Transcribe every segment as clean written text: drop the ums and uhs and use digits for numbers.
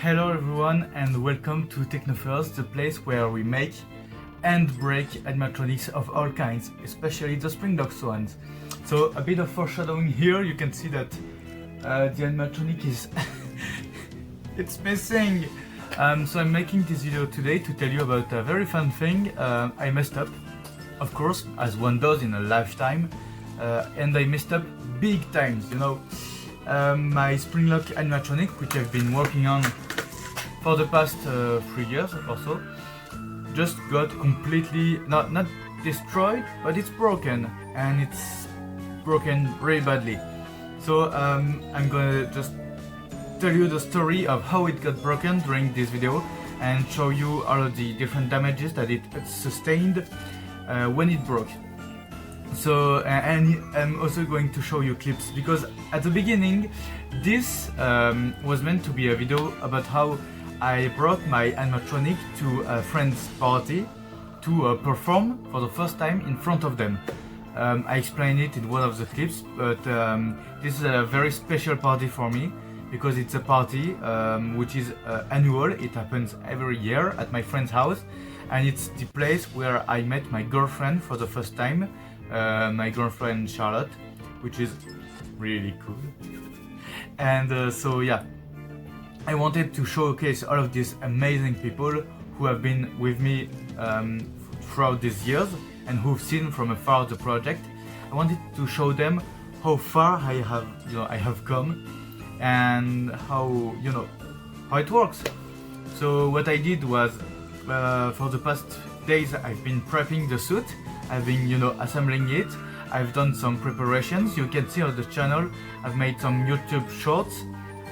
Hello everyone and welcome to TechnoFirst, the place where we make and break animatronics of all kinds, especially the Springlock ones. So a bit of foreshadowing here, you can see that the animatronic is it's missing. So I'm making this video today to tell you about a very fun thing. I messed up, of course, as one does in a lifetime, and I messed up big times, you know. My Springlock animatronic, which I've been working on for the past 3 years or so, just got completely, not destroyed, but it's broken, and it's broken really badly. So I'm gonna just tell you the story of how it got broken during this video and show you all of the different damages that it sustained when it broke. So and I'm also going to show you clips, because at the beginning this was meant to be a video about how I brought my animatronic to a friend's party to perform for the first time in front of them. I explained it in one of the clips, but this is a very special party for me because it's a party which is annual. It happens every year at my friend's house, and it's the place where I met my girlfriend for the first time. My girlfriend Charlotte, which is really cool. And so yeah, I wanted to showcase all of these amazing people who have been with me throughout these years and who've seen from afar the project. I wanted to show them how far I have come and how how it works. So what I did was, for the past days I've been prepping the suit. I've been assembling it. I've done some preparations. You can see on the channel I've made some YouTube shorts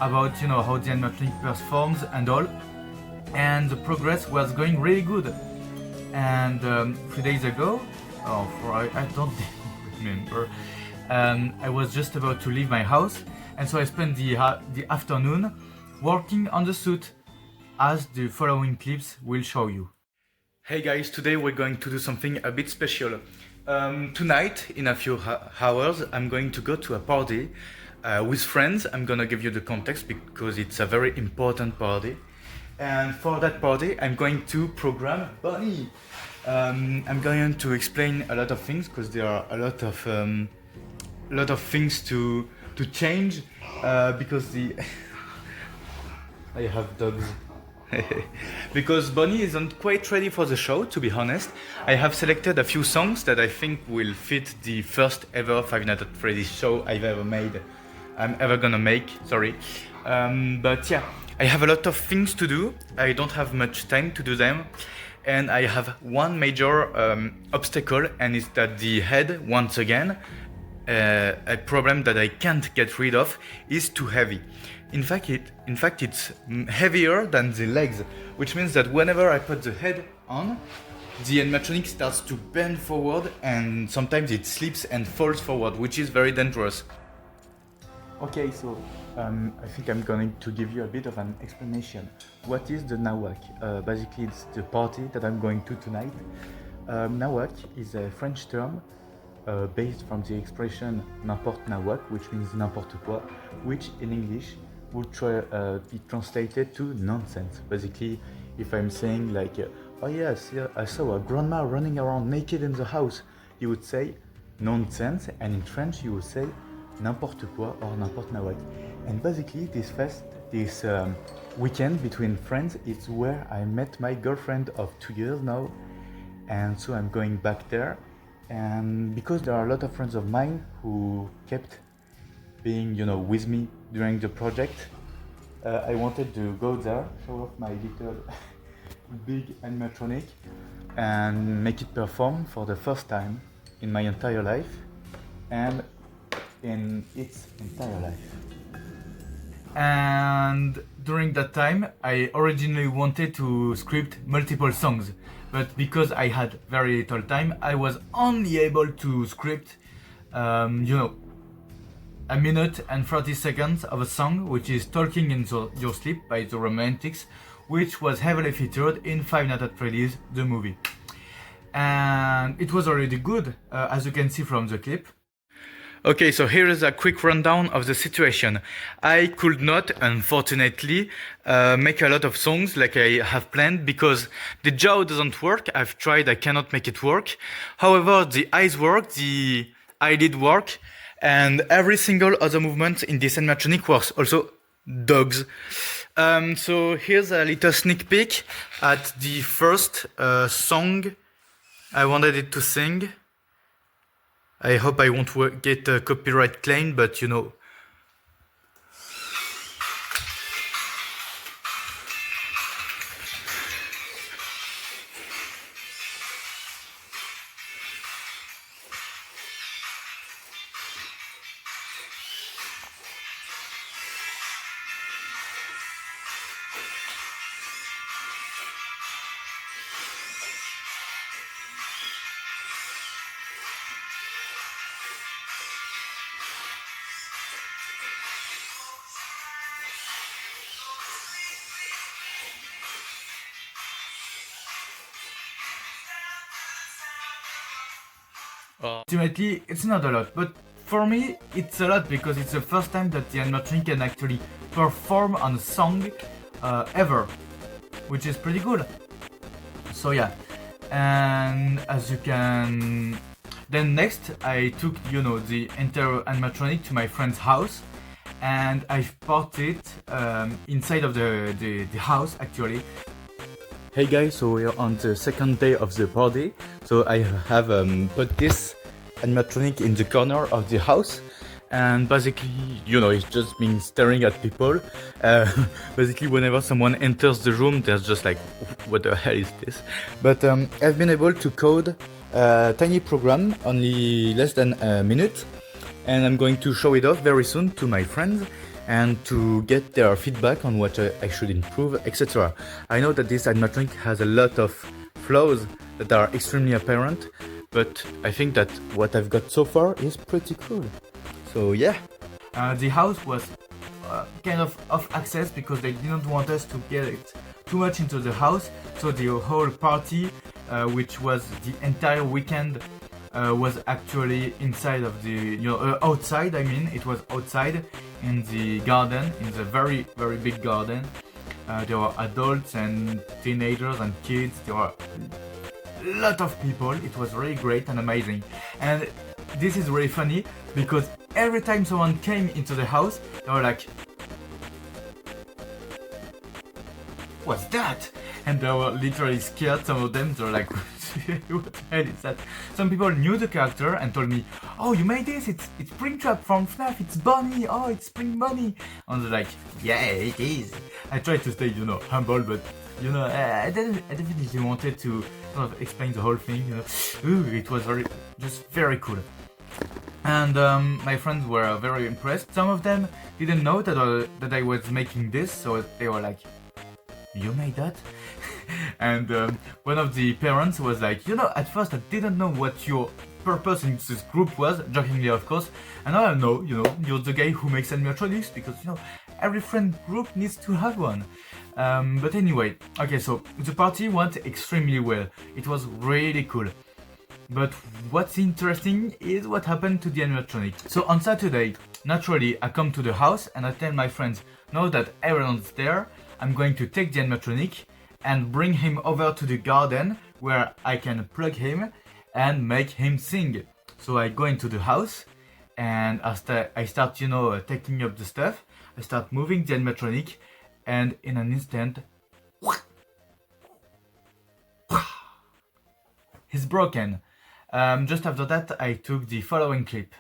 about how the animatronic performs and all, and the progress was going really good. And 3 days ago, I don't remember, I was just about to leave my house, and so I spent the afternoon working on the suit, as the following clips will show you. Hey guys, today we're going to do something a bit special. Tonight, in a few hours, I'm going to go to a party with friends. I'm gonna give you the context because it's a very important party. And for that party, I'm going to program Bonnie. I'm going to explain a lot of things because there are a lot of things to change because I have dogs. Because Bonnie isn't quite ready for the show, to be honest. I have selected a few songs that I think will fit the first ever Five Nights at Freddy's show I'm ever gonna make, sorry. But yeah, I have a lot of things to do. I don't have much time to do them. And I have one major obstacle, and it's that the head, once again, a problem that I can't get rid of, is too heavy. In fact, it's heavier than the legs, which means that whenever I put the head on, the animatronic starts to bend forward, and sometimes it slips and falls forward, which is very dangerous. Okay, so I think I'm going to give you a bit of an explanation. What is the nawak? Basically, it's the party that I'm going to tonight. Nawak is a French term based from the expression n'importe nawak, which means n'importe quoi, which in English would be translated to nonsense. Basically, if I'm saying like, oh yes, yeah, I saw a grandma running around naked in the house, you would say nonsense, and in French you would say n'importe quoi or n'importe nawak. And basically this weekend between friends is where I met my girlfriend of 2 years now, and so I'm going back there. And because there are a lot of friends of mine who kept being with me during the project, I wanted to go there, show off my little big animatronic, and make it perform for the first time in my entire life and in its entire life. And during that time I originally wanted to script multiple songs, but because I had very little time, I was only able to script a minute and 30 seconds of a song, which is Talking in Your Sleep by the Romantics, which was heavily featured in Five Nights at Freddy's, the movie. And it was already good, as you can see from the clip. Okay, so here is a quick rundown of the situation. I could not, unfortunately, make a lot of songs like I have planned because the jaw doesn't work. I've tried, I cannot make it work. However, the eyes work, the eyelid work, and every single other movement in this animatronic works. Also, dogs. So here's a little sneak peek at the first song I wanted it to sing. I hope I won't get a copyright claim, but you know. Ultimately, it's not a lot, but for me, it's a lot because it's the first time that the animatronic can actually perform on a song ever, which is pretty good. So yeah, and as you can... Then next, I took, you know, the entire animatronic to my friend's house, and I've put it inside of the house actually. Hey guys, so we're on the second day of the party. So I have put this animatronic in the corner of the house, and basically, you know, it's just been staring at people. Basically, whenever someone enters the room, they're just like, what the hell is this? But I've been able to code a tiny program, only less than a minute, and I'm going to show it off very soon to my friends and to get their feedback on what I should improve, etc. I know that this animatronic has a lot of flaws that are extremely apparent, but I think that what I've got so far is pretty cool. So yeah. The house was kind of off access because they didn't want us to get it too much into the house, so the whole party, which was the entire weekend, was actually inside of the, you know, outside. I mean, it was outside in the garden, in the very, very big garden. There were adults and teenagers and kids. There were a lot of people. It was really great and amazing. And this is really funny because every time someone came into the house, they were like, "What's that?" And they were literally scared. Some of them, they were like, what the hell is that? Some people knew the character and told me, "Oh, you made this, it's Springtrap from FNAF, it's Bonnie, oh, it's Springbonnie." And they're like, "Yeah, it is." I tried to stay, you know, humble, but, you know, I definitely wanted to sort of explain the whole thing, you know. Ooh, it was just very cool. And my friends were very impressed. Some of them didn't know that I was making this, so they were like, "You made that?" And one of the parents was like, "You know, at first I didn't know what your purpose in this group was," jokingly of course, "and now I know, you know, you're the guy who makes animatronics, because, you know, every friend group needs to have one." But anyway, okay, so the party went extremely well. It was really cool. But what's interesting is what happened to the animatronic. So on Saturday, naturally, I come to the house and I tell my friends, now that everyone's there, I'm going to take the animatronic and bring him over to the garden where I can plug him and make him sing. So I go into the house and I start, you know, taking up the stuff. I start moving the animatronic, and in an instant, he's broken. Just after that, I took the following clip.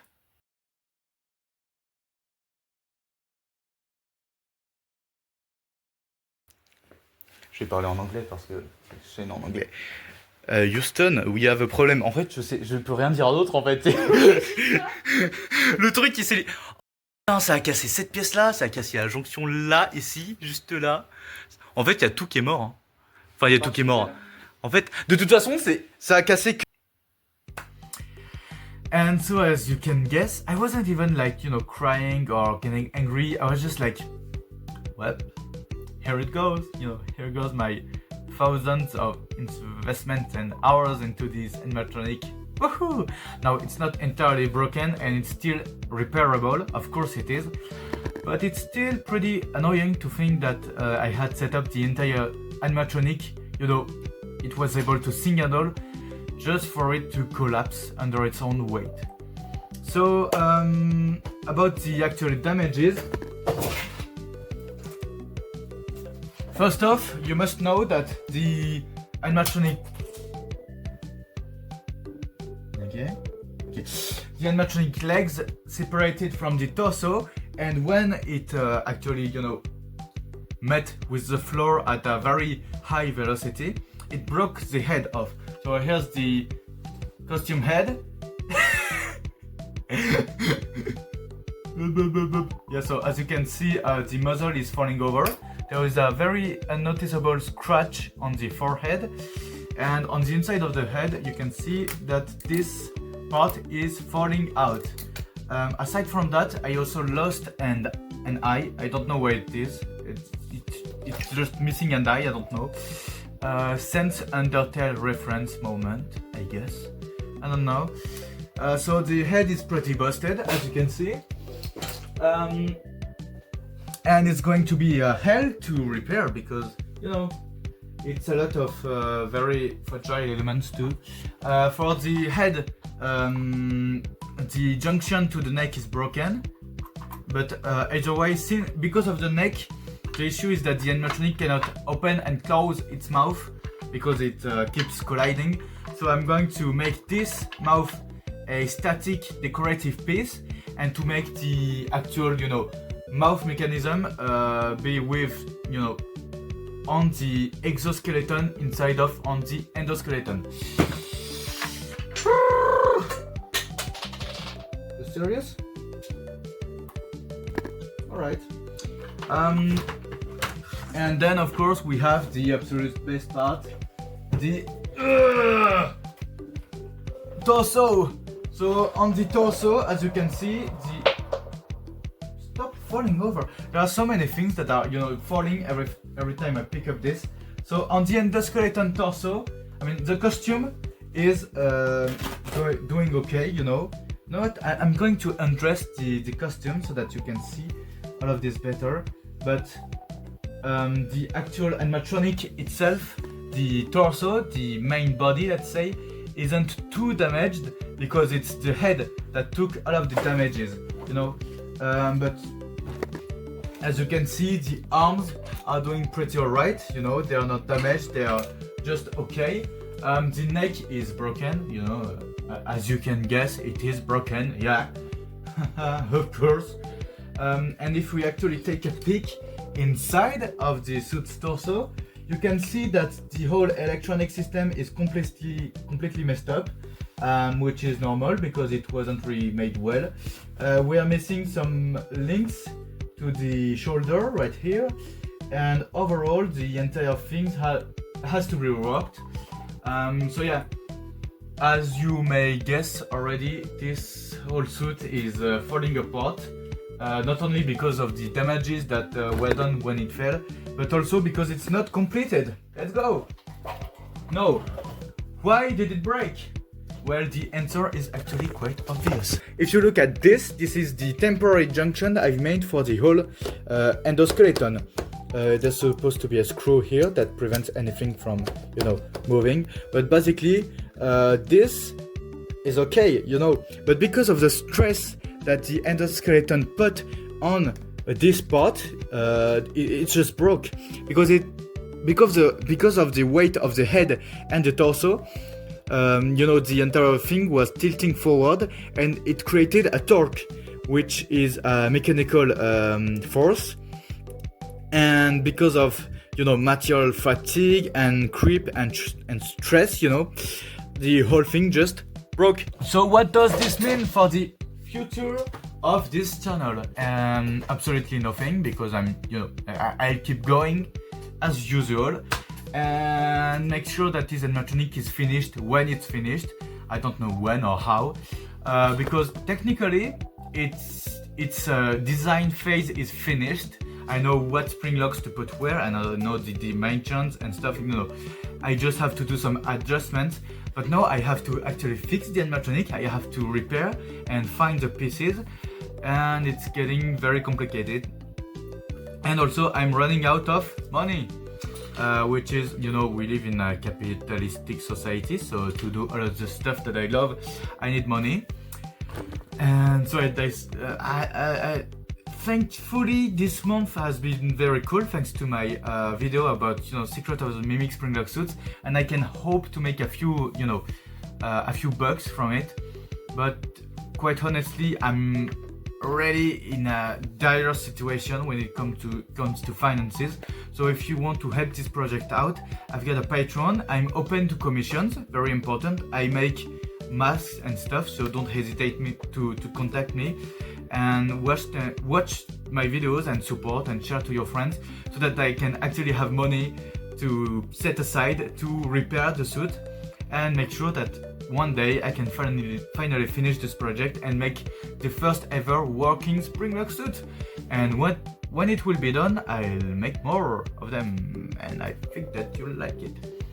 Je vais parler en anglais parce que c'est en anglais. Houston, we have a problem. En fait, je peux rien dire d'autre en fait. Le truc, il s'est... Oh, ça a cassé cette pièce là, ça a cassé la jonction là, ici, juste là. En fait, il y a tout qui est mort. Hein. Enfin, il y a tout qui est mort. En fait, de toute façon, ça a cassé que... And so, as you can guess, I wasn't even like, you know, crying or getting angry. I was just like, well, here it goes. You know, here goes my thousands of investment and hours into this animatronic. Woohoo! Now it's not entirely broken and it's still repairable, of course it is, but it's still pretty annoying to think that I had set up the entire animatronic, you know, it was able to sing and all, just for it to collapse under its own weight. So, about the actual damages. First off, you must know that the animatronic the animatronic legs separated from the torso, and when it actually, you know, met with the floor at a very high velocity, it broke the head off. So here's the costume head. Yeah, so as you can see, the muzzle is falling over. There is a very unnoticeable scratch on the forehead, and on the inside of the head you can see that this part is falling out. Aside from that, I also lost an eye. I don't know where it is. It's just missing an eye, I don't know. Sense Undertale reference moment, I guess. I don't know. So the head is pretty busted, as you can see. And it's going to be hell to repair because, you know, it's a lot of very fragile elements too. For the head, the junction to the neck is broken, but either way, because of the neck, the issue is that the animatronic cannot open and close its mouth because it keeps colliding. So I'm going to make this mouth a static decorative piece, and to make the actual, you know, mouth mechanism be with, you know, on the exoskeleton inside of on the endoskeleton. You serious? Alright. And then of course we have the absolute best part, the torso. So on the torso, as you can see, stop falling over. There are so many things that are, you know, falling every time I pick up this. So on the endoskeleton torso, I mean the costume is doing okay, you know. You know what? I'm going to undress the costume so that you can see all of this better. But the actual animatronic itself, the torso, the main body, let's say, isn't too damaged because it's the head that took all of the damages, you know. But as you can see, the arms are doing pretty alright, you know, they are not damaged, they are just okay. The neck is broken, you know, as you can guess, it is broken, yeah, of course. And if we actually take a peek inside of the suit's torso, you can see that the whole electronic system is completely messed up, which is normal because it wasn't really made well. We are missing some links to the shoulder right here, and overall the entire thing has to be reworked. So yeah, as you may guess already, this whole suit is falling apart. Not only because of the damages that were done when it fell, but also because it's not completed. Let's go! No! Why did it break? Well, the answer is actually quite obvious. If you look at this is the temporary junction I've made for the whole endoskeleton. There's supposed to be a screw here that prevents anything from, you know, moving. But basically, this is okay, you know. But because of the stress that the endoskeleton put on this part, it just broke because of the weight of the head and the torso. You know, the entire thing was tilting forward, and it created a torque, which is a mechanical force. And because of, you know, material fatigue and creep and stress, you know, the whole thing just broke. So what does this mean for the future of this channel? Absolutely nothing, because I'll keep going as usual and make sure that this animatronic is finished when it's finished. I don't know when or how, because technically its design phase is finished. I know what spring locks to put where, and I know the dimensions and stuff, you know. I just have to do some adjustments, but now I have to actually fix the animatronic. I have to repair and find the pieces, and it's getting very complicated. And also I'm running out of money, which is, you know, we live in a capitalistic society, so to do all of the stuff that I love, I need money. And so I thankfully this month has been very cool thanks to my video about, you know, secret of the mimic springlock suits, and I can hope to make a few, you know, a few bucks from it. But quite honestly, I'm already in a dire situation when it comes to finances. So if you want to help this project out, I've got a Patreon. I'm open to commissions, very important. I make masks and stuff, so don't hesitate to contact me, and watch my videos and support and share to your friends, so that I can actually have money to set aside to repair the suit and make sure that one day I can finally finish this project and make the first ever working springlock suit. And when it will be done, I'll make more of them, and I think that you'll like it.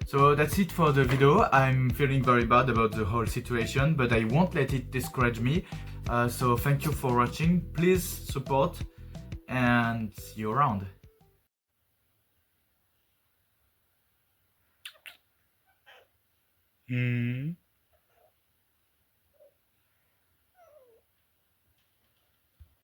So that's it for the video. I'm feeling very bad about the whole situation, but I won't let it discourage me. So thank you for watching. Please support, and see you around.